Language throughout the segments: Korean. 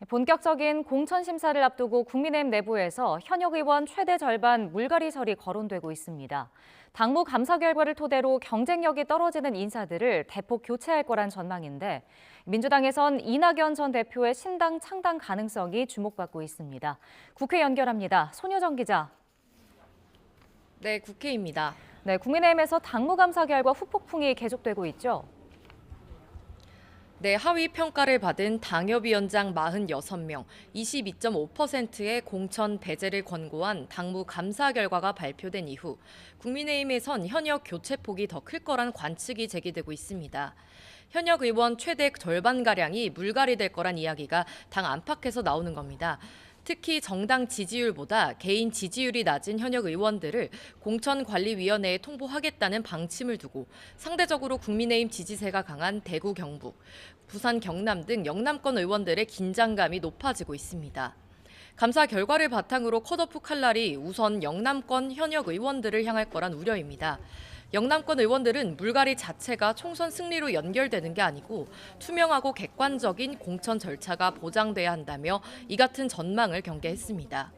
본격적인 공천 심사를 앞두고 국민의힘 내부에서 현역 의원 최대 절반 물갈이설이 거론되고 있습니다. 당무 감사 결과를 토대로 경쟁력이 떨어지는 인사들을 대폭 교체할 거란 전망인데 민주당에선 이낙연 전 대표의 신당 창당 가능성이 주목받고 있습니다. 국회 연결합니다. 손효정 기자. 네, 국회입니다. 네, 국민의힘에서 당무 감사 결과 후폭풍이 계속되고 있죠. 네, 하위 평가를 받은 당협위원장 46명, 22.5%의 공천 배제를 권고한 당무 감사 결과가 발표된 이후 국민의힘에선 현역 교체 폭이 더 클 거란 관측이 제기되고 있습니다. 현역 의원 최대 절반가량이 물갈이될 거란 이야기가 당 안팎에서 나오는 겁니다. 특히 정당 지지율보다 개인 지지율이 낮은 현역 의원들을 공천관리위원회에 통보하겠다는 방침을 두고 상대적으로 국민의힘 지지세가 강한 대구, 경북, 부산, 경남 등 영남권 의원들의 긴장감이 높아지고 있습니다. 감사 결과를 바탕으로 컷오프 칼날이 우선 영남권 현역 의원들을 향할 거란 우려입니다. 영남권 의원들은 물갈이 자체가 총선 승리로 연결되는 게 아니고 투명하고 객관적인 공천 절차가 보장돼야 한다며 이 같은 전망을 경계했습니다.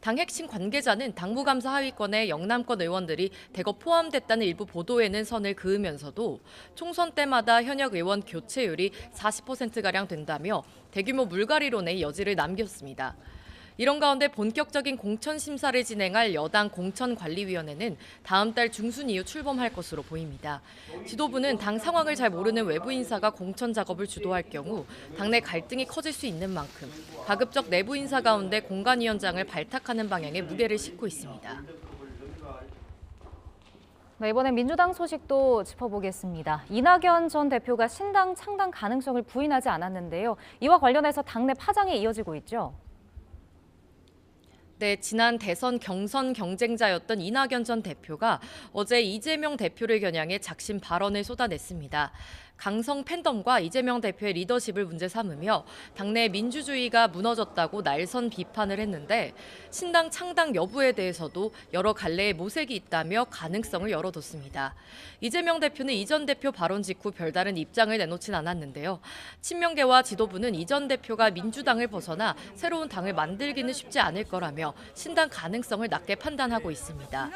당 핵심 관계자는 당무감사 하위권의 영남권 의원들이 대거 포함됐다는 일부 보도에는 선을 그으면서도 총선 때마다 현역 의원 교체율이 40%가량 된다며 대규모 물갈이론의 여지를 남겼습니다. 이런 가운데 본격적인 공천 심사를 진행할 여당 공천관리위원회는 다음 달 중순 이후 출범할 것으로 보입니다. 지도부는 당 상황을 잘 모르는 외부 인사가 공천 작업을 주도할 경우 당내 갈등이 커질 수 있는 만큼 가급적 내부 인사 가운데 공관위원장을 발탁하는 방향에 무게를 싣고 있습니다. 네, 이번엔 민주당 소식도 짚어보겠습니다. 이낙연 전 대표가 신당 창당 가능성을 부인하지 않았는데요. 이와 관련해서 당내 파장이 이어지고 있죠. 네, 지난 대선 경선 경쟁자였던 이낙연 전 대표가 어제 이재명 대표를 겨냥해 작심 발언을 쏟아냈습니다. 강성 팬덤과 이재명 대표의 리더십을 문제 삼으며 당내 민주주의가 무너졌다고 날선 비판을 했는데 신당 창당 여부에 대해서도 여러 갈래의 모색이 있다며 가능성을 열어뒀습니다. 이재명 대표는 이 전 대표 발언 직후 별다른 입장을 내놓진 않았는데요. 친명계와 지도부는 이 전 대표가 민주당을 벗어나 새로운 당을 만들기는 쉽지 않을 거라며 신당 가능성을 낮게 판단하고 있습니다.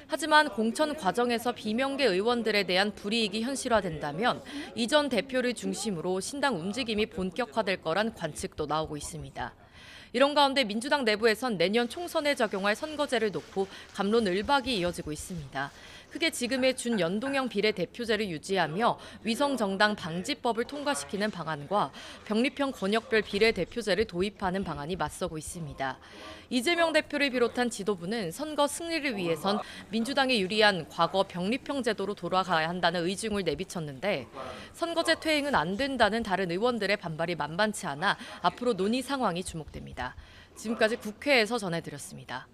하지만 공천 과정에서 비명계 의원들에 대한 불이익이 현실화된다면 이 전 대표를 중심으로 신당 움직임이 본격화될 거란 관측도 나오고 있습니다. 이런 가운데 민주당 내부에선 내년 총선에 적용할 선거제를 놓고 갑론을박이 이어지고 있습니다. 크게 지금의 준연동형 비례대표제를 유지하며 위성정당 방지법을 통과시키는 방안과 병립형 권역별 비례대표제를 도입하는 방안이 맞서고 있습니다. 이재명 대표를 비롯한 지도부는 선거 승리를 위해선 민주당에 유리한 과거 병립형 제도로 돌아가야 한다는 의중을 내비쳤는데 선거제 퇴행은 안 된다는 다른 의원들의 반발이 만만치 않아 앞으로 논의 상황이 주목됩니다. 지금까지 국회에서 전해드렸습니다.